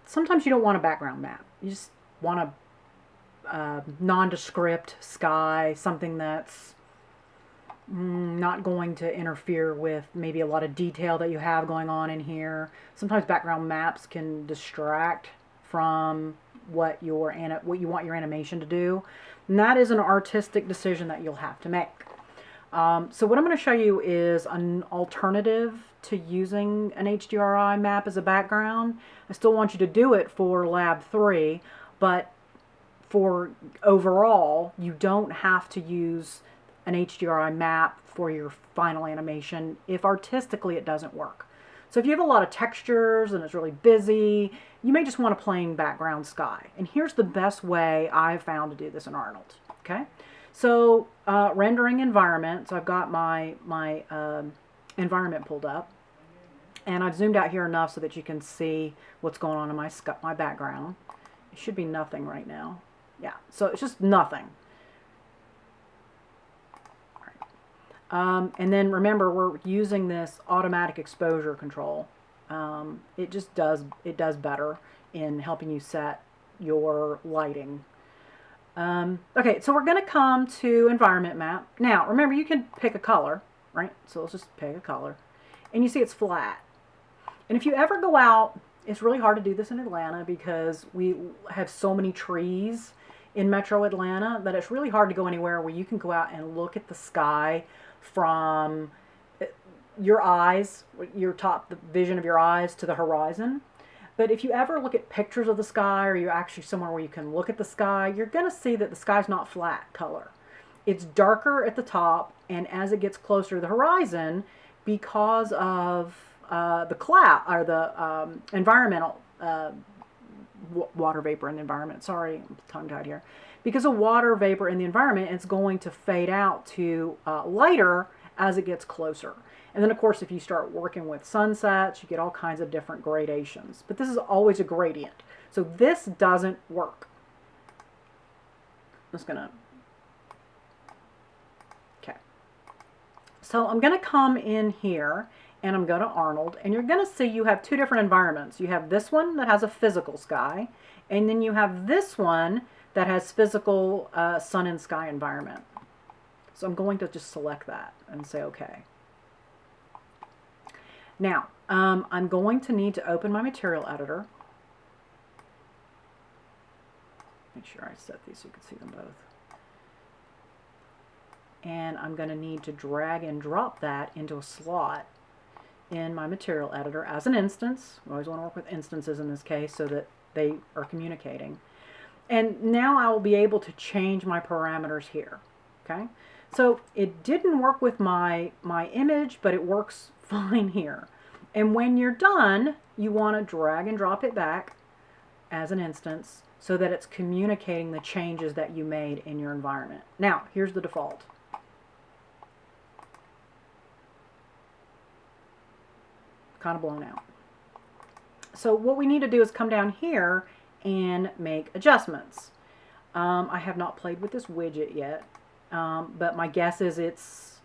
sometimes you don't want a background map. You just want a nondescript sky, something that's not going to interfere with maybe a lot of detail that you have going on in here. Sometimes background maps can distract from what you want your animation to do. And that is an artistic decision that you'll have to make. So what I'm going to show you is an alternative to using an HDRI map as a background. I still want you to do it for Lab 3, but for overall, you don't have to use an HDRI map for your final animation if artistically it doesn't work. So if you have a lot of textures and it's really busy, you may just want a plain background sky. And here's the best way I've found to do this in Arnold. Okay, so rendering environment. So I've got my environment pulled up, and I've zoomed out here enough so that you can see what's going on in my background. It should be nothing right now. Yeah, so it's just nothing. And then remember, we're using this automatic exposure control. It just does better in helping you set your lighting. Okay, so we're going to come to environment map. Now, remember, you can pick a color, right? So let's just pick a color. And you see it's flat. And if you ever go out, it's really hard to do this in Atlanta because we have so many trees in Metro Atlanta that it's really hard to go anywhere where you can go out and look at the sky from your eyes, the vision of your eyes to the horizon. But if you ever look at pictures of the sky, or you're actually somewhere where you can look at the sky, you're going to see that the sky's not flat color. It's darker at the top, and as it gets closer to the horizon, because of the cloud, or the environmental water vapor in the environment. Sorry, I'm tongue-tied here. Because of water vapor in the environment, it's going to fade out to lighter as it gets closer. And then, of course, if you start working with sunsets, you get all kinds of different gradations. But this is always a gradient. So this doesn't work. I'm just going to... Okay. So I'm going to come in here, and I'm going to Arnold. And you're going to see you have two different environments. You have this one that has a physical sky. And then you have this one that has physical sun and sky environment. So I'm going to just select that and say OK. Now, I'm going to need to open my material editor. Make sure I set these so you can see them both. And I'm going to need to drag and drop that into a slot in my material editor as an instance. We always want to work with instances in this case so that they are communicating. And now I will be able to change my parameters here. Okay, so it didn't work with my image, but it works fine here. And when you're done, you want to drag and drop it back as an instance so that it's communicating the changes that you made in your environment. Now, here's the default. Kind of blown out. So what we need to do is come down here and make adjustments. I have not played with this widget yet, but my guess is it's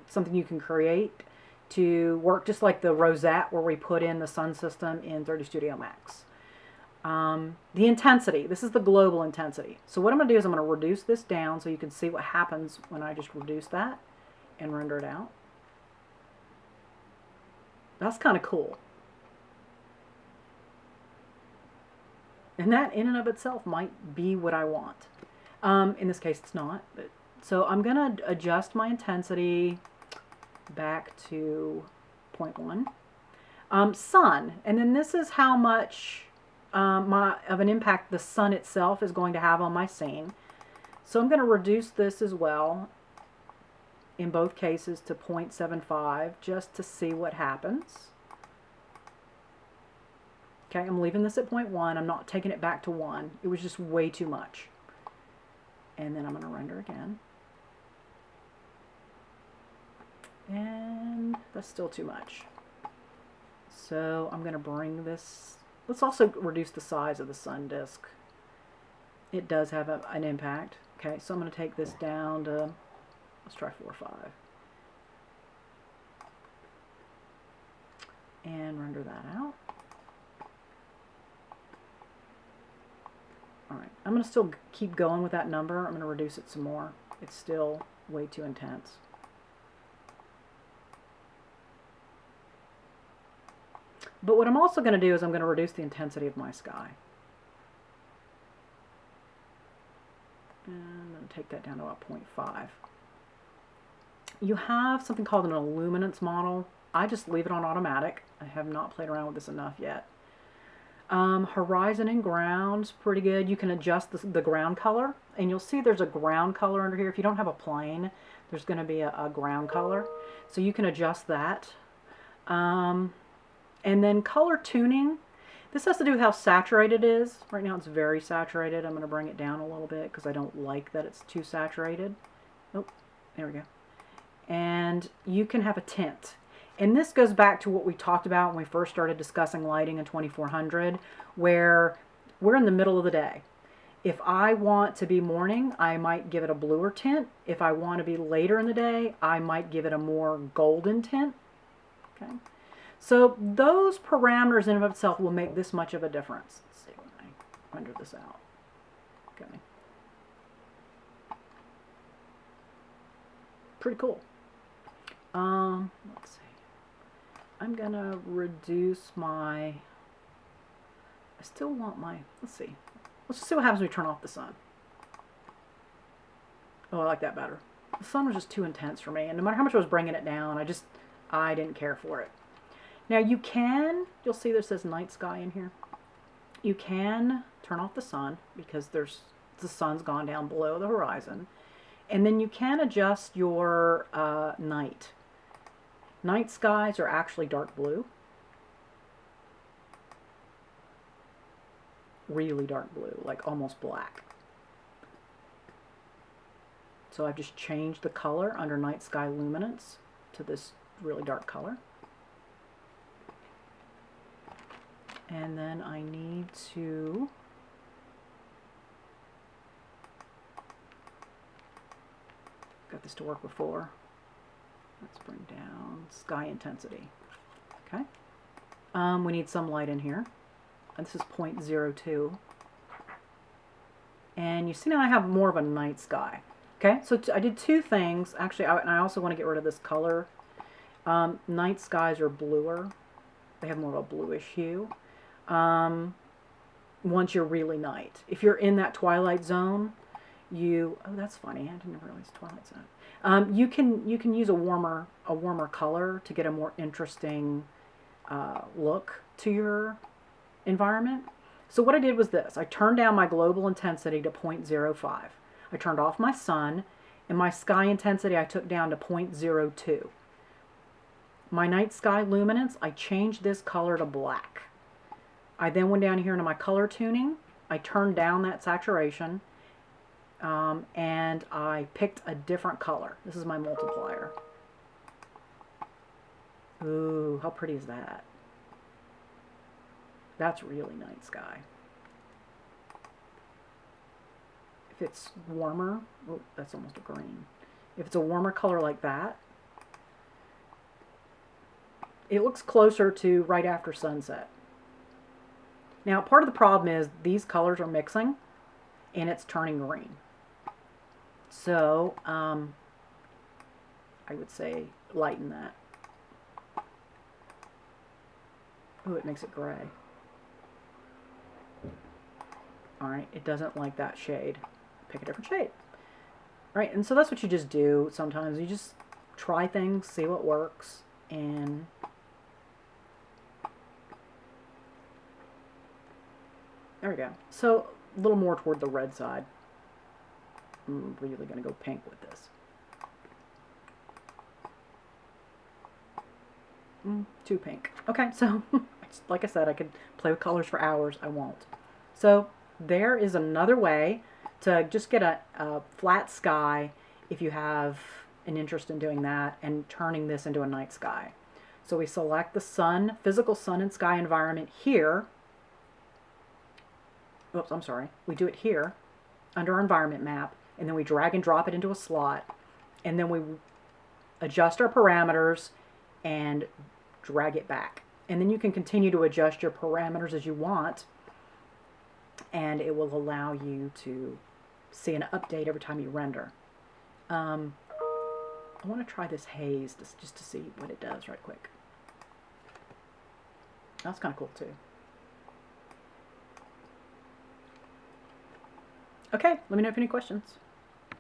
something you can create to work just like the rosette where we put in the sun system in 3D Studio Max. The intensity, this is the global intensity. So what I'm going to do is I'm going to reduce this down so you can see what happens when I just reduce that and render it out. That's kind of cool. And that in and of itself might be what I want. In this case it's not. But, so I'm going to adjust my intensity back to 0.1. Sun, and then this is how much of an impact the sun itself is going to have on my scene. So I'm going to reduce this as well in both cases to 0.75 just to see what happens. Okay, I'm leaving this at 0.1. I'm not taking it back to 1. It was just way too much. And then I'm going to render again. And that's still too much. So I'm going to bring this. Let's also reduce the size of the sun disk. It does have an impact. Okay, so I'm going to take this down to, let's try 4 or 5. And render that out. I'm going to still keep going with that number. I'm going to reduce it some more. It's still way too intense. But what I'm also going to do is I'm going to reduce the intensity of my sky. And I'm going to take that down to about 0.5. You have something called an illuminance model. I just leave it on automatic. I have not played around with this enough yet. Horizon and ground's pretty good. You can adjust the ground color, and you'll see there's a ground color under here. If you don't have a plane, there's going to be a ground color. So you can adjust that. And then color tuning. This has to do with how saturated it is. Right now it's very saturated. I'm going to bring it down a little bit because I don't like that it's too saturated. Oh, there we go. And you can have a tint. And this goes back to what we talked about when we first started discussing lighting in 2400, where we're in the middle of the day. If I want to be morning, I might give it a bluer tint. If I want to be later in the day, I might give it a more golden tint. Okay. So those parameters in and of itself will make this much of a difference. Let's see when I render this out. Okay. Pretty cool. Let's see. I'm gonna reduce my, I still want my, let's see. Let's just see what happens when we turn off the sun. Oh, I like that better. The sun was just too intense for me, and no matter how much I was bringing it down, I didn't care for it. Now you can, you'll see there says night sky in here. You can turn off the sun because the sun's gone down below the horizon. And then you can adjust your night. Night skies are actually dark blue. Really dark blue, like almost black. So I've just changed the color under night sky luminance to this really dark color. And then I need to got this to work before. Let's bring down sky intensity. Okay. We need some light in here. And this is 0.02. And you see now I have more of a night sky. Okay, so I did two things. Actually, I also want to get rid of this color. Night skies are bluer. They have more of a bluish hue. Once you're really night. If you're in that twilight zone, oh, that's funny. I didn't realize twilight zone. You can use a warmer color to get a more interesting look to your environment. So what I did was this. I turned down my global intensity to 0.05. I turned off my sun, and my sky intensity I took down to 0.02. My night sky luminance, I changed this color to black. I then went down here into my color tuning. I turned down that saturation. And I picked a different color. This is my multiplier. Ooh, how pretty is that? That's really night sky. If it's warmer, oh, that's almost a green. If it's a warmer color like that, it looks closer to right after sunset. Now, part of the problem is these colors are mixing, and it's turning green. So, I would say lighten that. Oh, it makes it gray. Alright, it doesn't like that shade. Pick a different shade. Right, and so that's what you just do sometimes. You just try things, see what works, and there we go. So, a little more toward the red side. I'm really going to go pink with this. Too pink. Okay, so like I said, I could play with colors for hours. I won't. So there is another way to just get a flat sky if you have an interest in doing that and turning this into a night sky. So we select the sun, physical sun and sky environment here. Oops, I'm sorry. We do it here under our environment map. And then we drag and drop it into a slot, and then we adjust our parameters and drag it back. And then you can continue to adjust your parameters as you want and it will allow you to see an update every time you render. I want to try this haze just to see what it does right quick. That's kind of cool too. Okay, let me know if you have any questions.